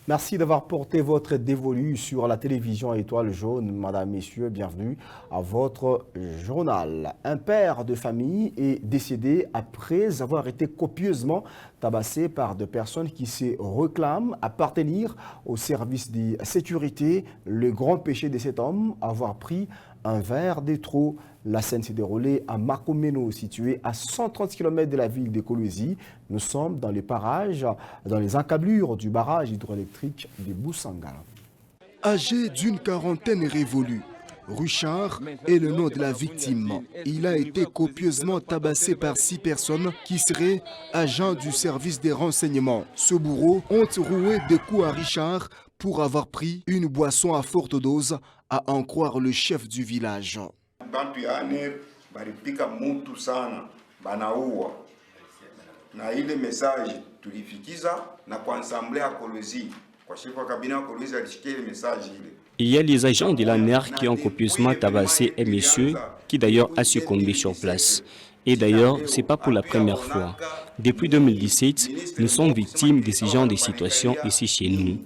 Merci d'avoir porté votre dévolu sur la télévision Étoile Jaune. Madame, Messieurs, bienvenue à votre journal. Un père de famille est décédé après avoir été copieusement tabassé par des personnes qui se réclament appartenir au service de sécurité. Le grand péché de cet homme, avoir pris un verre de trop. La scène s'est déroulée à Makomeno, situé à 130 km de la ville de Kolwezi. Nous sommes dans les parages, dans les encablures du barrage hydroélectrique de Boussanga. Âgé d'une quarantaine révolue, Richard est le nom de la victime. Il a été copieusement tabassé par 6 personnes qui seraient agents du service des renseignements. Ce bourreau ont roué des coups à Richard pour avoir pris une boisson à forte dose, à en croire le chef du village. Bantu yane balipika mutu sana banaua na ile message tulifikiza na kwa ensemble ya Kolwezi kwa chef wa cabinet ya Kolwezi alishikia ile message ile. Il y a les agents de l'ANER qui ont copieusement tabassé un monsieur qui d'ailleurs a succombé sur place. Et d'ailleurs, ce n'est pas pour la première fois. Depuis 2017, nous sommes victimes de ce genre de situations ici chez nous.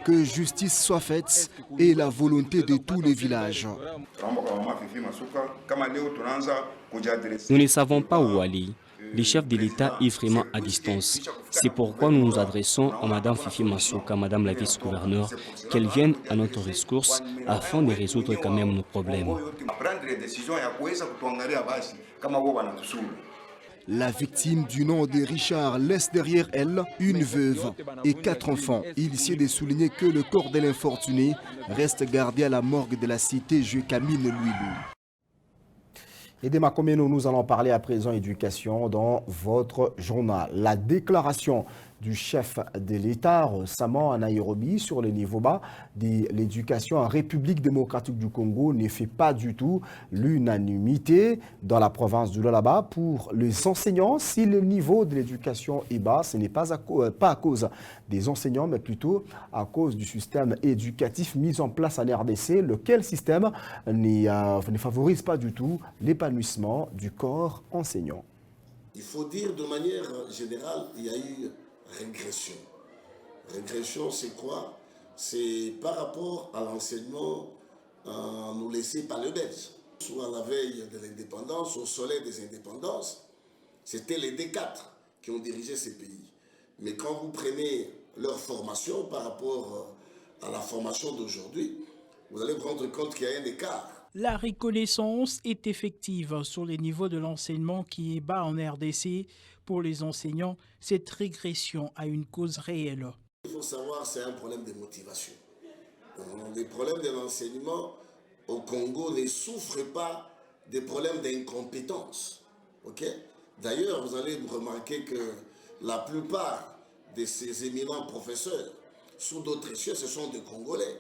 Que justice soit faite est la volonté de tous les villages. Nous ne savons pas où aller. Le chef de l'État est vraiment à distance. C'est pourquoi nous nous adressons à Mme Fifi Masuka, Mme la vice-gouverneure, qu'elle vienne à notre ressource afin de résoudre quand même nos problèmes. La victime du nom de Richard laisse derrière elle une veuve et 4 enfants. Il s'y est de souligner que le corps de l'infortuné reste gardé à la morgue de la cité Jukamine Louilou. Et des Makomeno, nous allons parler à présent éducation dans votre journal. La déclaration du chef de l'État récemment à Nairobi sur le niveau bas de l'éducation en République démocratique du Congo ne fait pas du tout l'unanimité dans la province du Lualaba. Pour les enseignants, si le niveau de l'éducation est bas, ce n'est pas à cause des enseignants, mais plutôt à cause du système éducatif mis en place en RDC, lequel système ne favorise pas du tout l'épanouissement du corps enseignant. Il faut dire de manière générale, il y a eu régression. Régression, c'est quoi? C'est par rapport à l'enseignement nous laissé par les Belges. Soit à la veille de l'indépendance, au soleil des indépendances, c'était les D4 qui ont dirigé ces pays. Mais quand vous prenez leur formation par rapport à la formation d'aujourd'hui, vous allez vous rendre compte qu'il y a un écart. La reconnaissance est effective sur les niveaux de l'enseignement qui est bas en RDC. Pour les enseignants, cette régression a une cause réelle. Il faut savoir, c'est un problème de motivation. Les problèmes de l'enseignement au Congo ne souffrent pas des problèmes d'incompétence. Okay? D'ailleurs, vous allez remarquer que la plupart de ces éminents professeurs, sous d'autres cieux, ce sont des Congolais.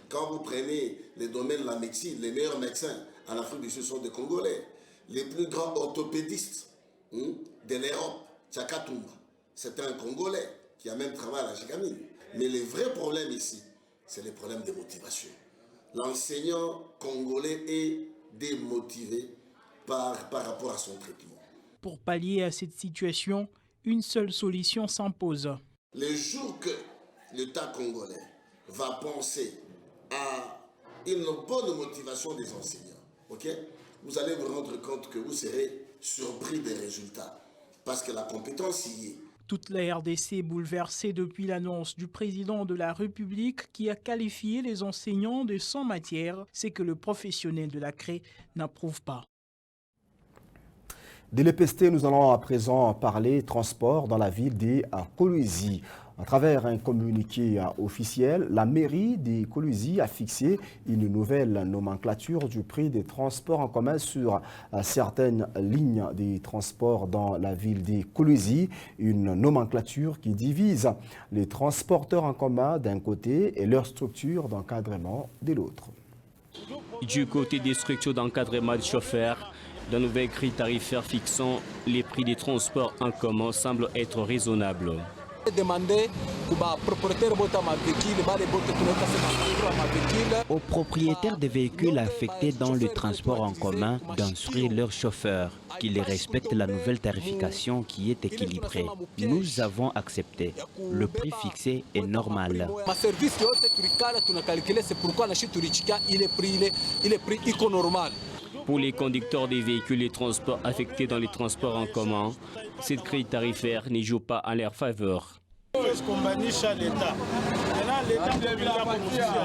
Quand vous prenez les domaines de la médecine, les meilleurs médecins en Afrique du Sud sont des Congolais. Les plus grands orthopédistes de l'Europe, Tchakatumba, c'est un Congolais qui a même travaillé à la Jukamine. Mais le vrai problème ici, c'est le problème de motivation. L'enseignant congolais est démotivé par rapport à son traitement. Pour pallier à cette situation, une seule solution s'impose. Le jour que l'État congolais va penser à une bonne motivation des enseignants, okay, vous allez vous rendre compte que vous serez surpris des résultats. Parce que la compétence y est. Toute la RDC est bouleversée depuis l'annonce du président de la République qui a qualifié les enseignants de sans matière, c'est que le professionnel de la CRE n'approuve pas. De l'EPST, nous allons à présent parler transport dans la ville de Kolwezi. À travers un communiqué officiel, la mairie de Kolwezi a fixé une nouvelle nomenclature du prix des transports en commun sur certaines lignes de transport dans la ville de Kolwezi. Une nomenclature qui divise les transporteurs en commun d'un côté et leur structure d'encadrement de l'autre. Du côté des structures d'encadrement des chauffeurs, de nouvelles grilles tarifaires fixant les prix des transports en commun semblent être raisonnables. Aux propriétaires des véhicules affectés dans le transport en commun d'instruire leurs chauffeurs qu'ils respectent la nouvelle tarification qui est équilibrée. Nous avons accepté. Le prix fixé est normal. Pour les conducteurs des véhicules et transports affectés dans les transports en commun, cette grille tarifaire ne joue pas en leur faveur.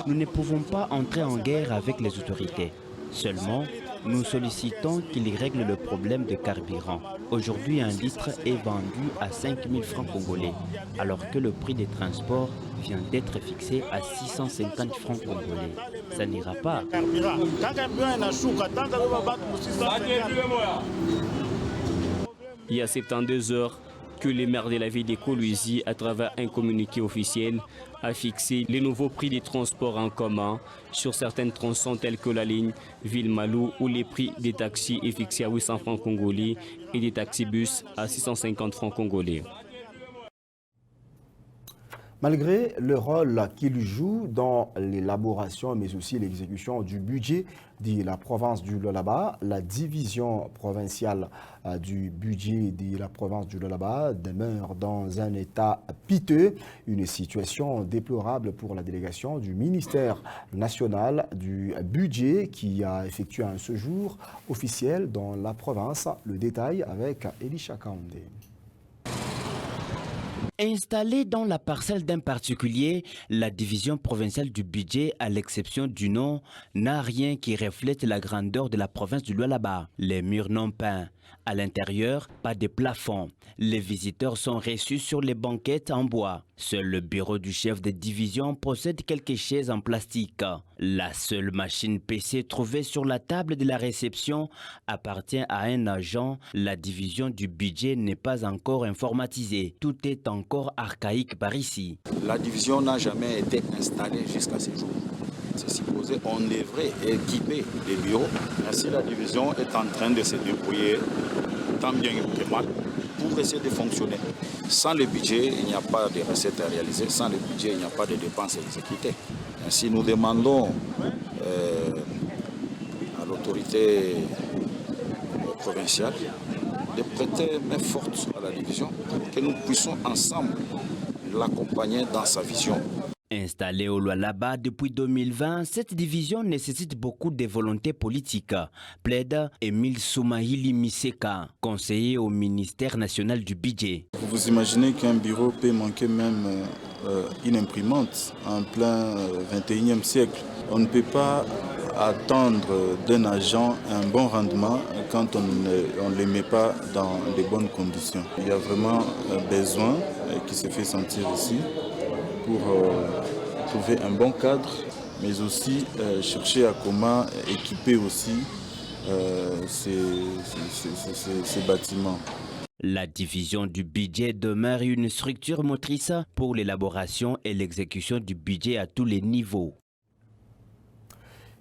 Nous ne pouvons pas entrer en guerre avec les autorités. Seulement, nous sollicitons qu'ils règlent le problème de carburant. Aujourd'hui, un litre est vendu à 5 000 francs congolais, alors que le prix des transports vient d'être fixé à 650 francs congolais. Ça n'ira pas. Il y a 72 heures que le maire de la ville de Kolwezi, à travers un communiqué officiel, a fixé les nouveaux prix des transports en commun sur certaines tronçons telles que la ligne Ville-Malou, où les prix des taxis est fixé à 800 francs congolais et des taxibus à 650 francs congolais. Malgré le rôle qu'il joue dans l'élaboration mais aussi l'exécution du budget de la province du Lualaba, la division provinciale du budget de la province du Lualaba demeure dans un état piteux, une situation déplorable pour la délégation du ministère national du budget qui a effectué un séjour officiel dans la province. Le détail avec Elisha Kaonde. Installée dans la parcelle d'un particulier, la division provinciale du budget, à l'exception du nom, n'a rien qui reflète la grandeur de la province du Lualaba. Les murs non peints. À l'intérieur, pas de plafond. Les visiteurs sont reçus sur les banquettes en bois. Seul le bureau du chef de division possède quelques chaises en plastique. La seule machine PC trouvée sur la table de la réception appartient à un agent. La division du budget n'est pas encore informatisée. Tout est encore archaïque par ici. La division n'a jamais été installée jusqu'à ce jour. C'est supposé on devrait équiper les bureaux. Ainsi, la division est en train de se débrouiller tant bien que mal pour essayer de fonctionner. Sans le budget, il n'y a pas de recettes à réaliser. Sans le budget, il n'y a pas de dépenses à exécuter. Ainsi, nous demandons à l'autorité provinciale de prêter main forte à la division, que nous puissions ensemble l'accompagner dans sa vision. Installée au Lualaba depuis 2020, cette division nécessite beaucoup de volonté politique, plaide Émile Soumahili Miseka, conseiller au ministère national du budget. Vous imaginez qu'un bureau peut manquer même une imprimante en plein 21e siècle. On ne peut pas attendre d'un agent un bon rendement quand on ne le met pas dans de bonnes conditions. Il y a vraiment un besoin qui se fait sentir ici pour trouver un bon cadre, mais aussi chercher à comment équiper aussi ces bâtiments. La division du budget demeure une structure motrice pour l'élaboration et l'exécution du budget à tous les niveaux.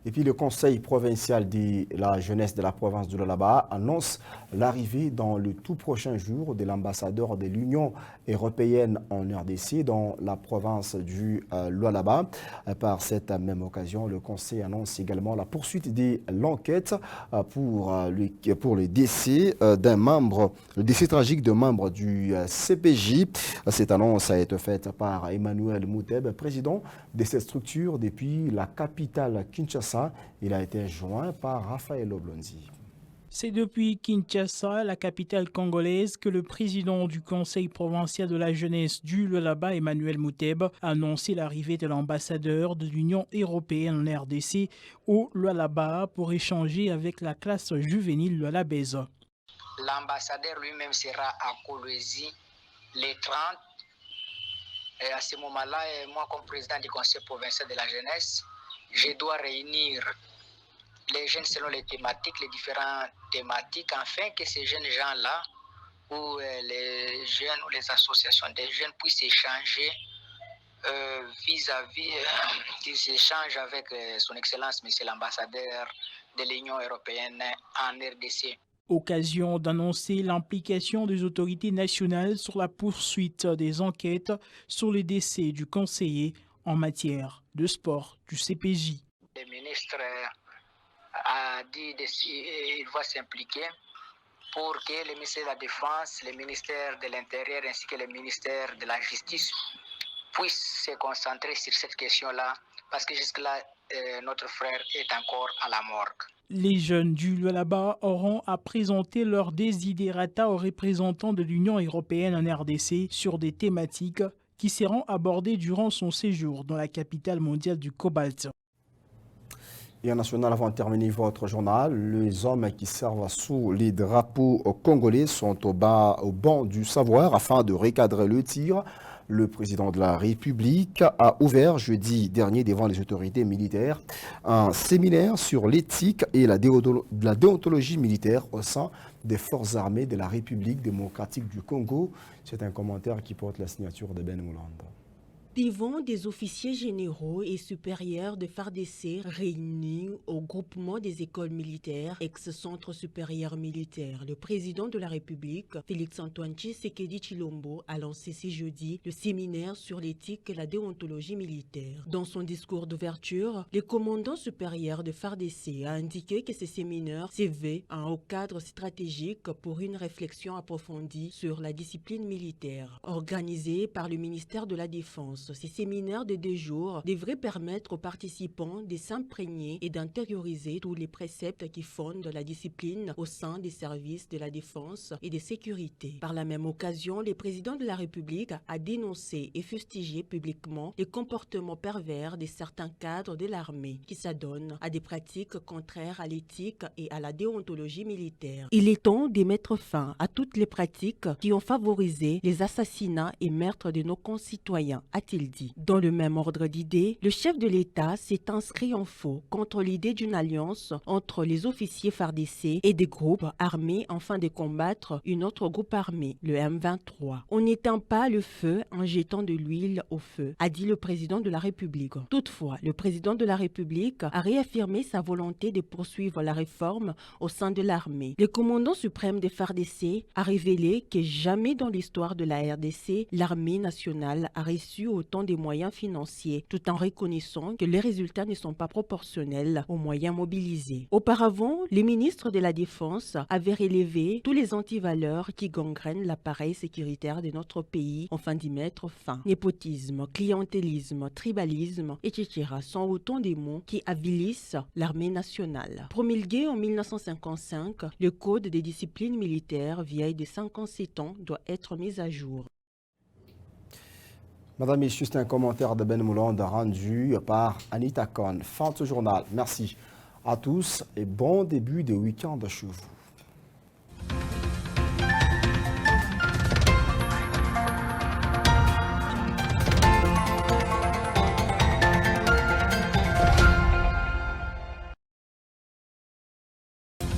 Et puis le Conseil provincial de la jeunesse de la province du Lualaba annonce l'arrivée dans le tout prochain jour de l'ambassadeur de l'Union européenne en RDC dans la province du Lualaba. Par cette même occasion, le Conseil annonce également la poursuite de l'enquête pour le décès d'un membre, le décès tragique d'un membre du CPJ. Cette annonce a été faite par Emmanuel Mouteb, président de cette structure depuis la capitale Kinshasa. Il a été joint par Raphaël Oblonzi. C'est depuis Kinshasa, la capitale congolaise, que le président du Conseil provincial de la jeunesse du Lualaba, Emmanuel Mouteb, a annoncé l'arrivée de l'ambassadeur de l'Union européenne en RDC au Lualaba pour échanger avec la classe juvénile lualabaise. L'ambassadeur lui-même sera à Kolwezi les 30. Et à ce moment-là, moi, comme président du Conseil provincial de la jeunesse, je dois réunir les jeunes selon les thématiques, les différentes thématiques, afin que ces jeunes gens-là, ou les jeunes ou les associations des jeunes puissent échanger vis-à-vis, qu'ils échangent avec son Excellence, Monsieur l'ambassadeur de l'Union européenne en RDC. Occasion d'annoncer l'implication des autorités nationales sur la poursuite des enquêtes sur les décès du conseiller en matière de sport du CPJ. Le ministre a dit qu'il va s'impliquer pour que le ministère de la Défense, le ministère de l'Intérieur ainsi que le ministère de la Justice puissent se concentrer sur cette question-là parce que jusque-là, notre frère est encore à la morgue. Les jeunes du Lualaba auront à présenter leurs desiderata aux représentants de l'Union européenne en RDC sur des thématiques qui seront abordées durant son séjour dans la capitale mondiale du cobalt. Et en national, avant de terminer votre journal, les hommes qui servent sous les drapeaux congolais sont au banc du savoir afin de recadrer le tir. Le président de la République a ouvert jeudi dernier devant les autorités militaires un séminaire sur l'éthique et la déontologie militaire au sein des forces armées de la République démocratique du Congo. C'est un commentaire qui porte la signature de Ben Moulanda. Devant des officiers généraux et supérieurs de FARDC réunis au groupement des écoles militaires, ex-centre supérieur militaire, le président de la République, Félix-Antoine Tshisekedi Tshilombo, a lancé ce jeudi le séminaire sur l'éthique et la déontologie militaire. Dans son discours d'ouverture, le commandant supérieur de FARDC a indiqué que ce séminaire se veut un haut cadre stratégique pour une réflexion approfondie sur la discipline militaire. Organisé par le ministère de la Défense, ces séminaires de 2 jours devraient permettre aux participants de s'imprégner et d'intérioriser tous les préceptes qui fondent la discipline au sein des services de la défense et de sécurité. Par la même occasion, le président de la République a dénoncé et fustigé publiquement les comportements pervers de certains cadres de l'armée qui s'adonnent à des pratiques contraires à l'éthique et à la déontologie militaire. Il est temps de mettre fin à toutes les pratiques qui ont favorisé les assassinats et meurtres de nos concitoyens, a-t-il dit. Dans le même ordre d'idées, le chef de l'État s'est inscrit en faux contre l'idée d'une alliance entre les officiers FARDC et des groupes armés afin de combattre une autre groupe armé, le M23. On n'éteint pas le feu en jetant de l'huile au feu, a dit le président de la République. Toutefois, le président de la République a réaffirmé sa volonté de poursuivre la réforme au sein de l'armée. Le commandant suprême des FARDC a révélé que jamais dans l'histoire de la RDC, l'armée nationale a reçu autant des moyens financiers, tout en reconnaissant que les résultats ne sont pas proportionnels aux moyens mobilisés. Auparavant, le ministre de la Défense avait relevé tous les antivaleurs qui gangrènent l'appareil sécuritaire de notre pays afin d'y mettre fin. Népotisme, clientélisme, tribalisme, etc. sont autant des mots qui avilissent l'armée nationale. Promulgué en 1955, le code des disciplines militaires vieil de 57 ans doit être mis à jour. Madame, Messieurs, c'est un commentaire de Ben Moulanda rendu par Anita Kohn. Fin de ce journal. Merci à tous et bon début de week-end chez vous.